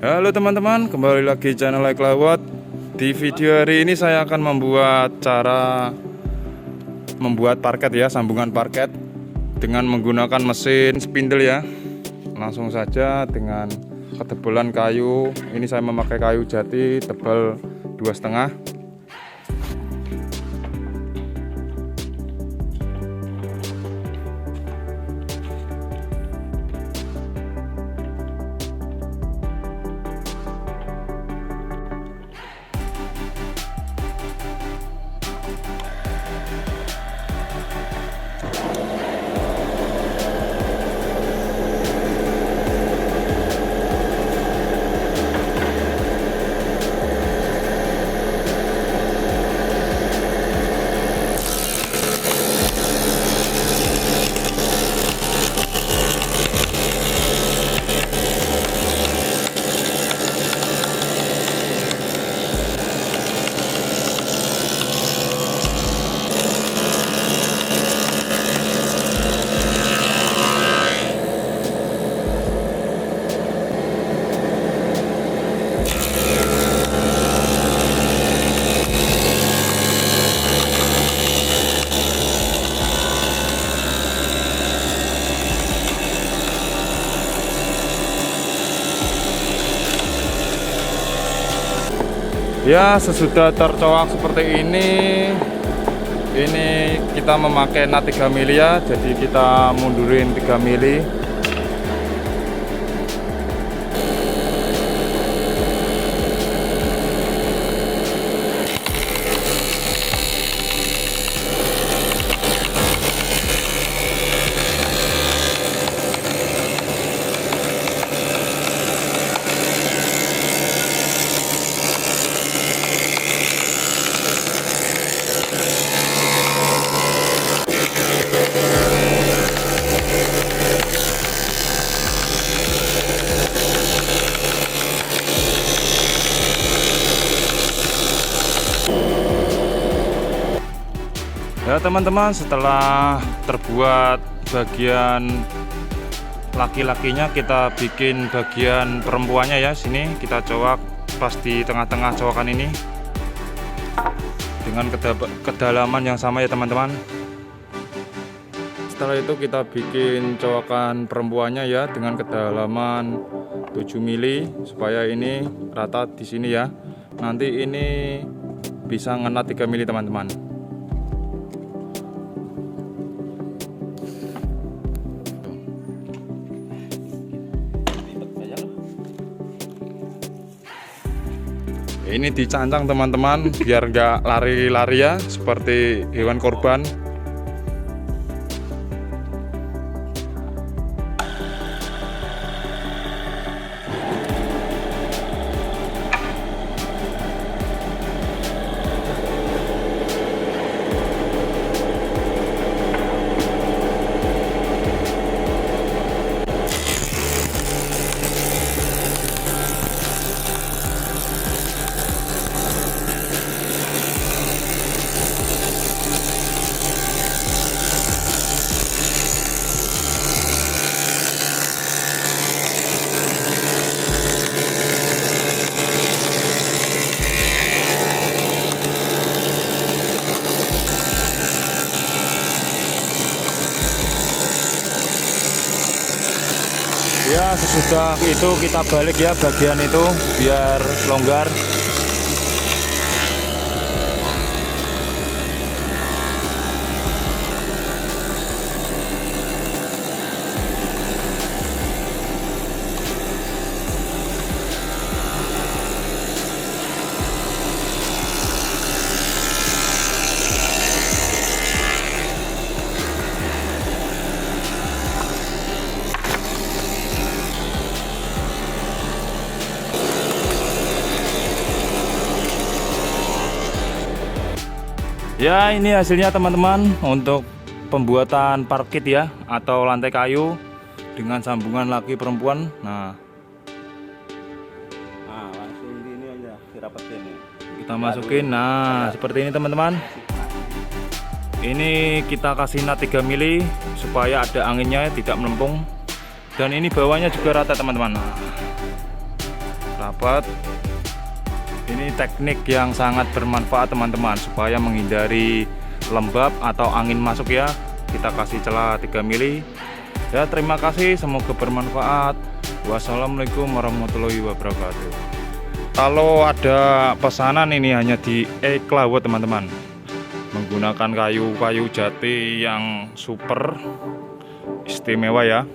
Halo teman-teman, kembali lagi channel Like Lawat. Di video hari ini saya akan membuat cara membuat parket ya, sambungan parket dengan menggunakan mesin spindle ya. Langsung saja dengan ketebalan kayu. Ini saya memakai kayu jati tebal 2,5. Ya, sesudah tercoak seperti ini kita memakai nat 3 mili ya, jadi kita mundurin 3 mili. Ya teman-teman, setelah terbuat bagian laki-lakinya, kita bikin bagian perempuannya ya. Sini kita coak pas di tengah-tengah coakan ini dengan kedalaman yang sama ya teman-teman. Setelah itu kita bikin coakan perempuannya ya dengan kedalaman 7 mili supaya ini rata di sini ya. Nanti ini bisa ngenat 3 mili teman-teman. Ini dicancang teman-teman biar nggak lari-lari ya seperti hewan korban. Ya, sesudah itu kita balik ya bagian itu biar longgar. Ya, ini hasilnya teman-teman untuk pembuatan parket ya atau lantai kayu dengan sambungan laki perempuan. Nah, langsung ini aja dirapetin ya. kita masukin. Nah, seperti ini teman-teman. Ini kita kasih nat 3 mili supaya ada anginnya tidak melempung. Dan ini bawahnya juga rata teman-teman. Nah, rapat. Ini teknik yang sangat bermanfaat teman-teman, supaya menghindari lembab atau angin masuk ya. Kita kasih celah 3 mili. Ya, terima kasih, semoga bermanfaat. Wassalamualaikum warahmatullahi wabarakatuh. Kalau ada pesanan ini hanya di Eklawot teman-teman, menggunakan kayu jati yang super istimewa ya.